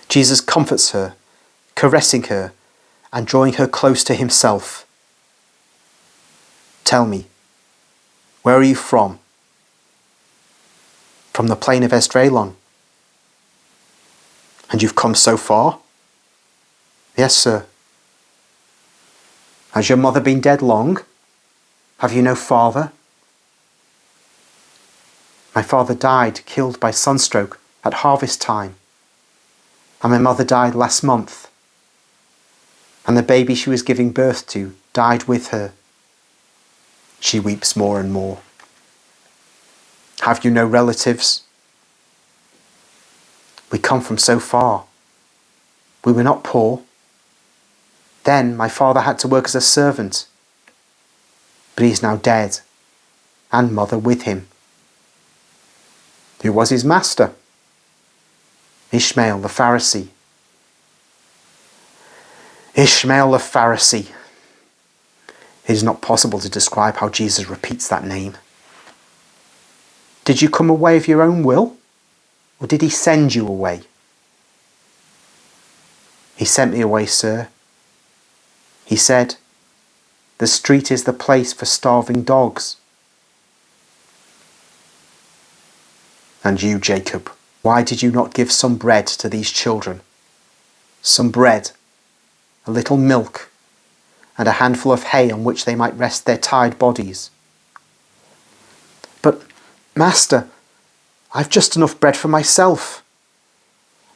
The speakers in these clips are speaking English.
Jesus comforts her, caressing her and drawing her close to himself. Tell me, where are you from? From the plain of Esdraelon. And you've come so far? Yes, sir. Has your mother been dead long? Have you no father? My father died, killed by sunstroke at harvest time. And my mother died last month. And the baby she was giving birth to died with her. She weeps more and more. Have you no relatives? We come from so far. We were not poor. Then my father had to work as a servant. But he is now dead, and mother with him. Who was his master? Ishmael the Pharisee. Ishmael the Pharisee. It is not possible to describe how Jesus repeats that name. Did you come away of your own will? Or did he send you away? He sent me away, sir. He said, the street is the place for starving dogs. And you, Jacob, why did you not give some bread to these children? Some bread, a little milk, and a handful of hay on which they might rest their tired bodies. But, Master, I've just enough bread for myself,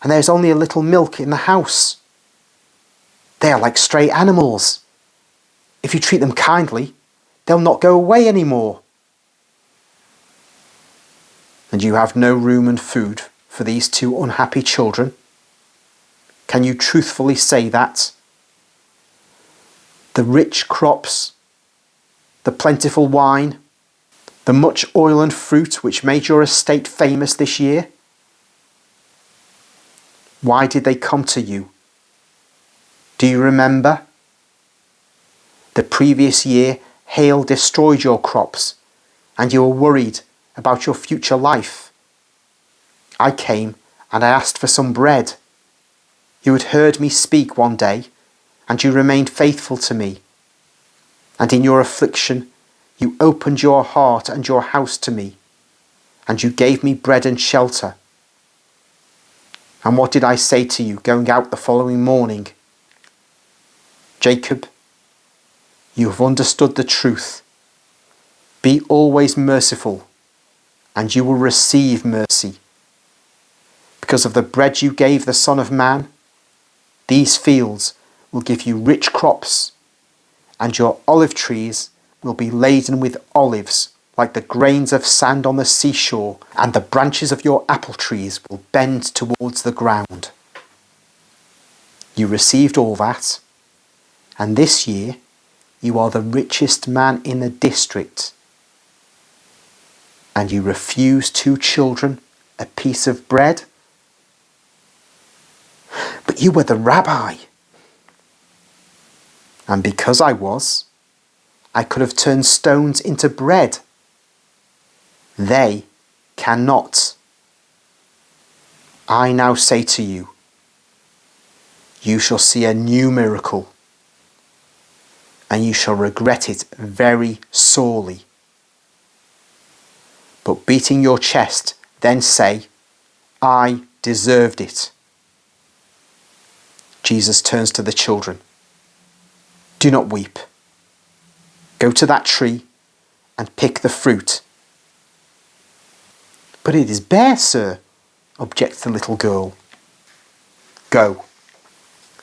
and there's only a little milk in the house. They are like stray animals. If you treat them kindly, they'll not go away anymore. And you have no room and food for these two unhappy children? Can you truthfully say that? The rich crops, the plentiful wine, the much oil and fruit which made your estate famous this year? Why did they come to you? Do you remember? The previous year, hail destroyed your crops, and you were worried about your future life. I came and I asked for some bread. You had heard me speak one day, and you remained faithful to me. And in your affliction, you opened your heart and your house to me, and you gave me bread and shelter. And what did I say to you going out the following morning? Jacob, you have understood the truth. Be always merciful, and you will receive mercy. Because of the bread you gave the Son of Man, these fields will give you rich crops, and your olive trees will be laden with olives like the grains of sand on the seashore, and the branches of your apple trees will bend towards the ground. You received all that, and this year you are the richest man in the district. And you refuse two children a piece of bread? But you were the rabbi. And because I was, I could have turned stones into bread. They cannot. I now say to you, you shall see a new miracle, and you shall regret it very sorely. But beating your chest, then say, I deserved it. Jesus turns to the children. Do not weep. Go to that tree and pick the fruit. But it is bare, sir, objects the little girl. Go.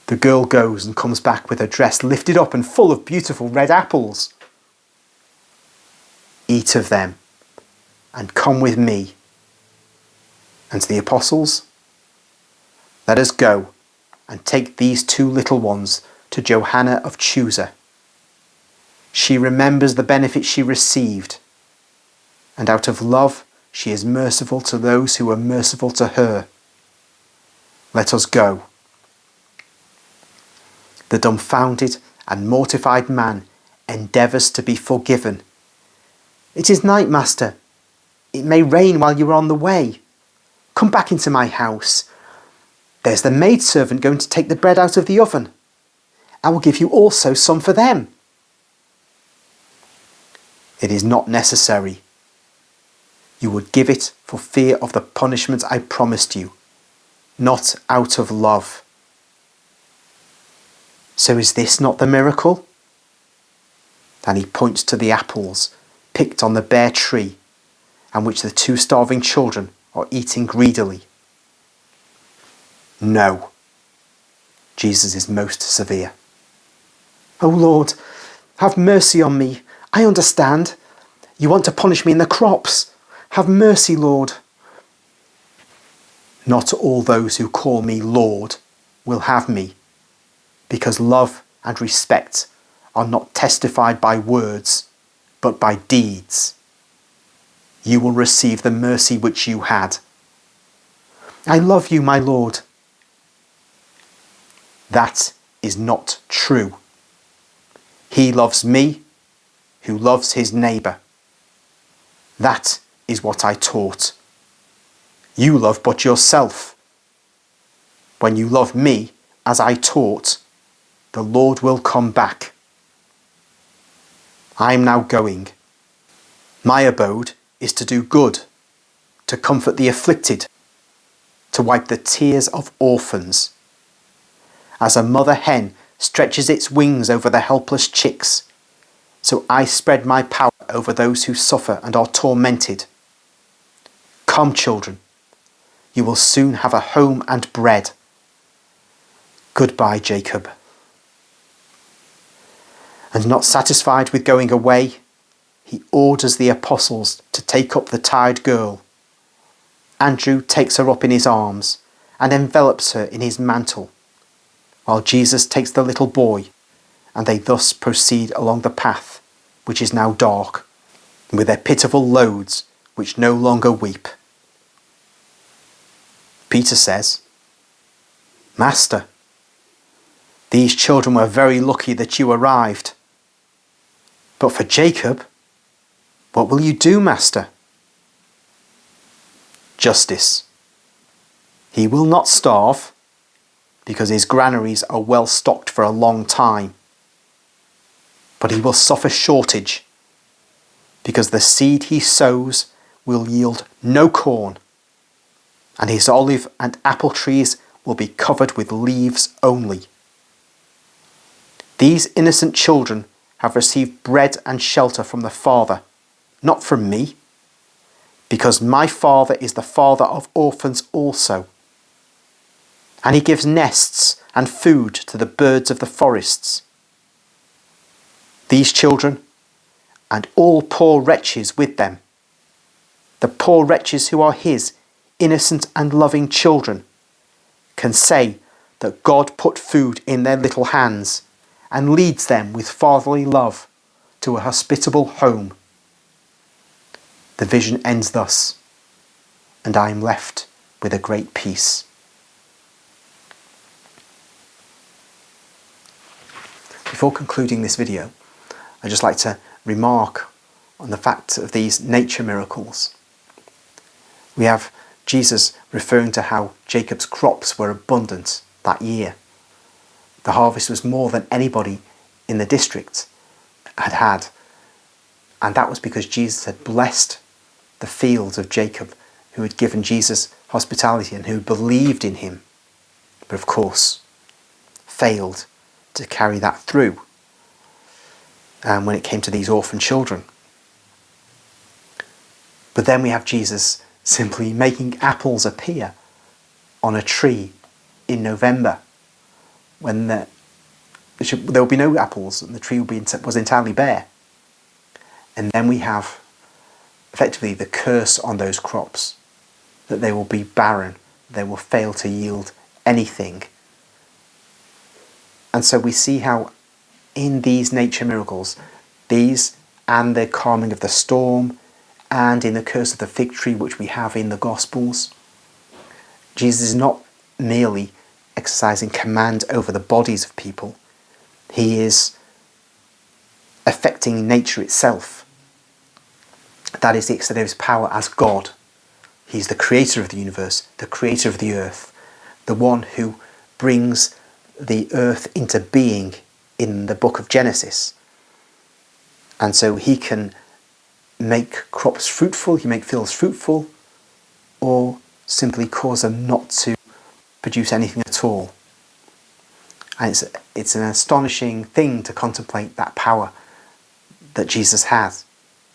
The girl goes and comes back with her dress lifted up and full of beautiful red apples. Eat of them and come with me. And to the apostles, let us go and take these two little ones to Johanna of Chusa. She remembers the benefit she received, and out of love she is merciful to those who are merciful to her. Let us go. The dumbfounded and mortified man endeavours to be forgiven. It is night, master. It may rain while you are on the way. Come back into my house. There's the maidservant going to take the bread out of the oven. I will give you also some for them. It is not necessary. You would give it for fear of the punishment I promised you, not out of love. So is this not the miracle? And he points to the apples picked on the bare tree, and which the 2 starving children are eating greedily. No. Jesus is most severe. Oh Lord, have mercy on me. I understand. You want to punish me in the crops. Have mercy, Lord. Not all those who call me Lord will have me, because love and respect are not testified by words, but by deeds. You will receive the mercy which you had. I love you, my Lord. That is not true. He loves me who loves his neighbour. That is what I taught. You love but yourself. When you love me as I taught, the Lord will come back. I am now going. My abode is to do good, to comfort the afflicted, to wipe the tears of orphans. As a mother hen stretches its wings over the helpless chicks, so I spread my power over those who suffer and are tormented. Come, children, you will soon have a home and bread. Goodbye, Jacob. And not satisfied with going away, he orders the apostles to take up the tired girl. Andrew takes her up in his arms and envelops her in his mantle, while Jesus takes the little boy, and they thus proceed along the path, which is now dark, with their pitiful loads which no longer weep. Peter says, Master, these children were very lucky that you arrived. But for Jacob, what will you do, Master? Justice. He will not starve, because his granaries are well stocked for a long time. But he will suffer shortage, because the seed he sows will yield no corn, and his olive and apple trees will be covered with leaves only. These innocent children have received bread and shelter from the Father, not from me, because my Father is the Father of orphans also. And he gives nests and food to the birds of the forests. These children, and all poor wretches with them, the poor wretches who are his innocent and loving children, can say that God put food in their little hands and leads them with fatherly love to a hospitable home. The vision ends thus, and I am left with a great peace. Before concluding this video, I'd just like to remark on the fact of these nature miracles. We have Jesus referring to how Jacob's crops were abundant that year. The harvest was more than anybody in the district had had. And that was because Jesus had blessed the fields of Jacob, who had given Jesus hospitality and who believed in him, but of course failed to carry that through when it came to these orphan children. But then we have Jesus simply making apples appear on a tree in November, when there will be no apples and the tree was entirely bare. And then we have effectively the curse on those crops, that they will be barren, they will fail to yield anything. And so we see how in these nature miracles, these and the calming of the storm, and in the curse of the fig tree which we have in the Gospels, Jesus is not merely exercising command over the bodies of people, he is affecting nature itself. That is the extent of his power as God. He's the creator of the universe, the creator of the earth, the one who brings the earth into being in the book of Genesis. And so he can make crops fruitful, he can make fields fruitful, or simply cause them not to produce anything at all. And it's an astonishing thing to contemplate that power that Jesus has.